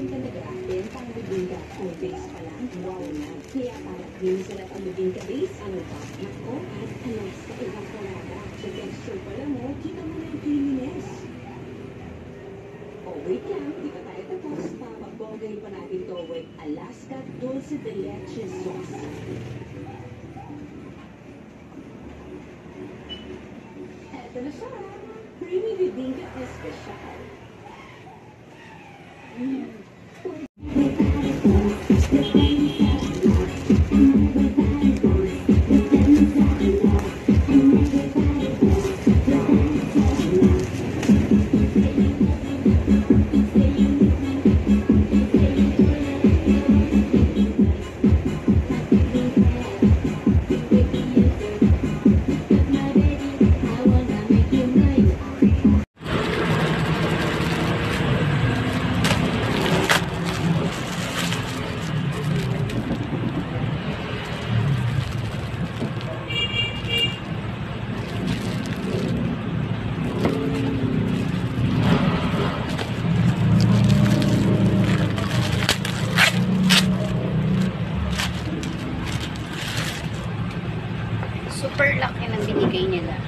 ka nag-aatin, pang bibingka, ang base pa lang, wow na. Kaya para masarap ang bibingka base, ano pa? Nako, at Alaska Evaporada. Sa texture pa lang mo, kita mo na yung creaminess. Oh, wait lang, di pa tayo tapos. Papabogay pa natin to with Alaska Dulce de Leche Sauce. Eto na siya, creamy bibingka espesyal. Super laki ng binigay nila.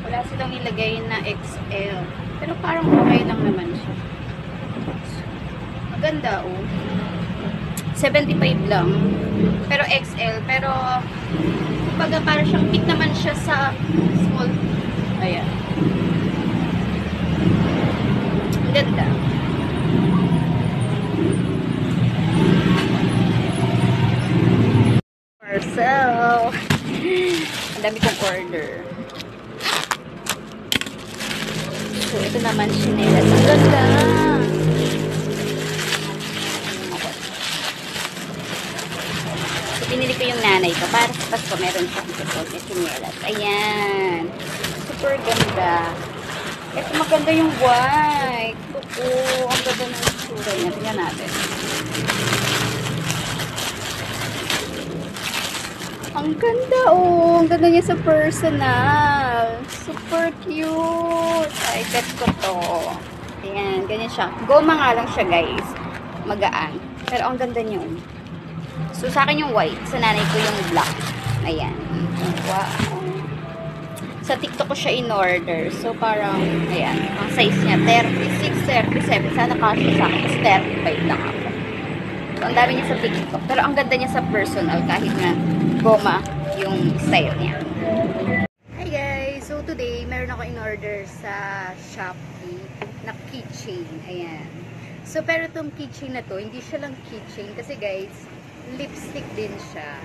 Wala silang ilagay na XL. Pero parang okay lang naman siya. Maganda, oh. 75 lang. Pero XL. Pero, kumbaga parang siyang fit naman siya sa small. Ayan. Ang ganda. Parcel. Ang dami kong order. So, ito naman chinelas. Ang ganda! So, pinili ko yung nanay ko. Para sa Pasko, meron siyang support na chinelas. Ayan! Super ganda. Ito maganda yung white. Ito, ang ganda ng sura niya. Tingnan natin. Ang ganda, oh. Ang ganda niya sa personal. Super cute. Ay, bet ko to. Ayan, ganyan siya. Goma nga lang siya, guys. Magaan. Pero ang ganda niyo. So, sa akin yung white. Sa nanay ko yung black. Ayan. Wow. Sa TikTok ko siya in-order. So, parang, ayan. Ang size niya, 36, 37. Sana kasya sa akin. Kasi 35 lang ako. So, ang dami niya sa TikTok. Pero ang ganda niya sa personal. Kahit nga goma yung style niya. Hi guys! So today, meron ako in-order sa Shopee na keychain. Ayan. So pero itong keychain na to, hindi siya lang keychain kasi guys, lipstick din siya.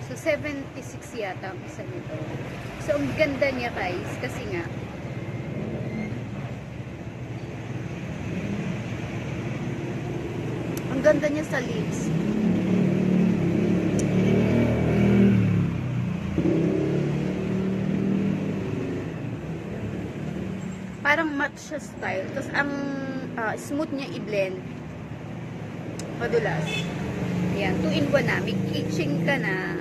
So 76 yata ang isa nito. So ang ganda niya guys kasi nga ang ganda niya sa lips. Parang matte siya style. Tapos ang smooth niya i-blend. Madulas. Ayan. 2-in-1 na. May keychain ka na.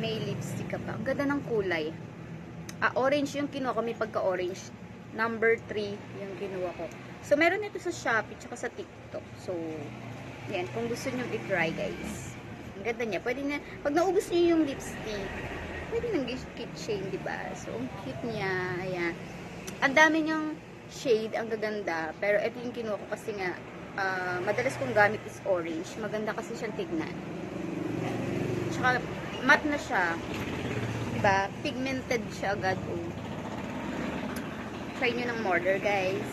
May lipstick ka pa. Ang ganda ng kulay. Orange yung kinuha ko. May pagka-orange. Number 3 yung kinuha ko. So, meron ito sa Shopee tsaka sa TikTok. So, yan. Kung gusto nyo i-try, guys. Ang ganda niya. Pwede na, pag naubos nyo yung lipstick, pwede nang keychain, diba? So, ang cute niya. Ayan. Ang dami niyang shade. Ang gaganda. Pero ito yung kinuha ko kasi nga, madalas kong gamit is orange. Maganda kasi siyang tignan. Tsaka, matte na siya. Diba? Pigmented siya agad. Oh. Try nyo ng order, guys.